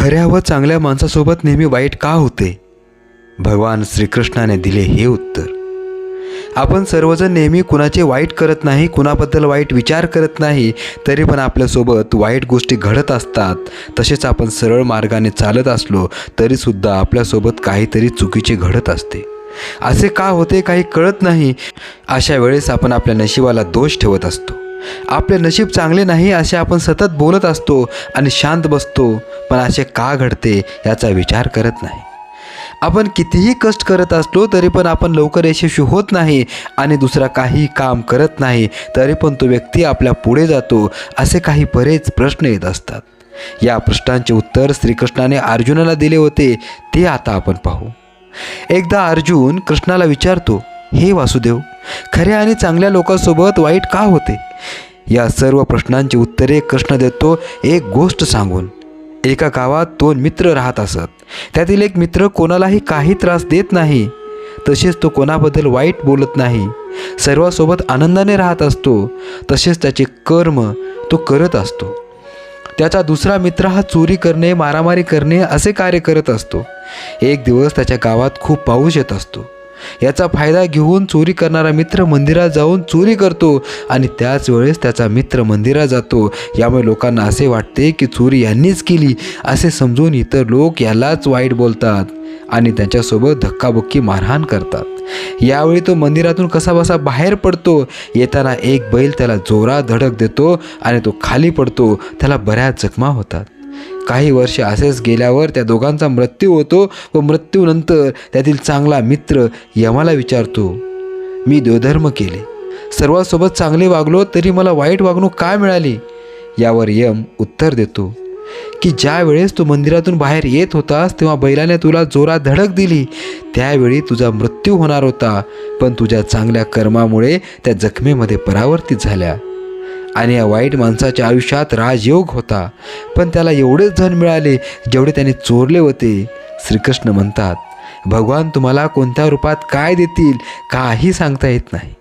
खऱ्या व चांगल्या माणसासोबत नेहमी वाईट का होते? भगवान श्रीकृष्णाने दिले हे उत्तर. आपण सर्वजण नेहमी कुणाचे वाईट करत नाही, कुणाबद्दल वाईट विचार करत नाही, तरी पण आपल्यासोबत वाईट गोष्टी घडत असतात. तसेच आपण सरळ मार्गाने चालत असलो तरीसुद्धा आपल्यासोबत काहीतरी चुकीचे घडत असते. असे का होते काही कळत नाही. अशा वेळेस आपण आपल्या नशिबाला दोष ठेवत असतो. आपले नशीब चांगले नाही असे आपण सतत बोलत असतो आणि शांत बसतो. पण असे का घडते याचा विचार करत नाही. आपण कितीही कष्ट करत असलो तरी पण आपण लवकर यशस्वी होत नाही आणि दुसरा काही काम करत नाही तरी पण तो व्यक्ती आपल्या पुढे जातो. असे काही बरेच प्रश्न येत असतात. या प्रश्नांचे उत्तर श्रीकृष्णाने अर्जुनाला दिले होते ते आता आपण पाहू. एकदा अर्जुन कृष्णाला विचारतो, हे वासुदेव, खऱ्या आणि चांगल्या लोकांसोबत वाईट का होते? या सर्व प्रश्नांची उत्तरे कृष्ण देतो एक गोष्ट सांगून. एका गावात 2 मित्र राहत असत. त्यातील एक मित्र कोणालाही काही त्रास देत नाही, तसेच तो कोणाबद्दल वाईट बोलत नाही, सर्वांसोबत आनंदाने राहत असतो. तसेच त्याचे कर्म तो करत असतो. त्याचा दुसरा मित्र हा चोरी करणे, मारामारी करणे असे कार्य करत असतो. एक दिवस त्याच्या गावात खूप पाऊस येत असतो. याचा फायदा घेऊन चोरी करणारा मित्र मंदिरात जाऊन चोरी करतो आणि त्याच वेळेस त्याचा मित्र मंदिरात जातो. यामुळे लोकांना असे वाटते की चोरी यांनीच केली असे समजून इतर लोक यालाच वाईट बोलतात आणि त्याच्यासोबत धक्काबुक्की मारहाण करतात. यावेळी तो मंदिरातून कसाबसा बाहेर पडतो. येताना एक बैल त्याला जोरात धडक देतो आणि तो खाली पडतो. त्याला बऱ्याच जखमा होतात. काही वर्ष असेच गेल्यावर त्या दोघांचा मृत्यू होतो व मृत्यूनंतर त्यातील चांगला मित्र यमाला विचारतो, मी देवधर्म केले, सर्वांसोबत चांगले वागलो तरी मला वाईट वागणूक का मिळाली? यावर यम उत्तर देतो की ज्या वेळेस तू मंदिरातून बाहेर येत होतास तेव्हा बैलाने तुला जोरात धडक दिली. त्यावेळी तुझा मृत्यू होणार होता, पण तुझ्या चांगल्या कर्मामुळे त्या जखमेमध्ये परावर्तित झाल्या. आणि या वाईट माणसाच्या आयुष्यात राजयोग होता, पण त्याला एवढेच धन मिळाले जेवढे त्याने चोरले होते. श्रीकृष्ण म्हणतात, भगवान तुम्हाला कोणत्या रूपात काय देतील काही सांगता येत नाही.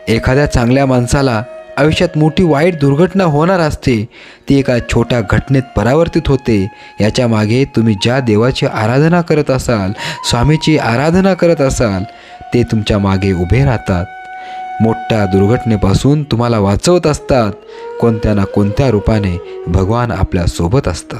एखाद्या चांगल्या माणसाला आयुष्यात मोठी वाईट दुर्घटना होणार असते. ती एका छोट्या घटनेत परावर्तित होते. याच्या मागे तुम्ही ज्या देवाची आराधना करत असाल, स्वामीची आराधना करत असाल, ते तुमच्या मागे उभे राहतात. मोठ्या दुर्घटनेपासून तुम्हाला वाचवत असतात. कोणत्या ना कोणत्या रूपाने भगवान आपल्या सोबत असतात.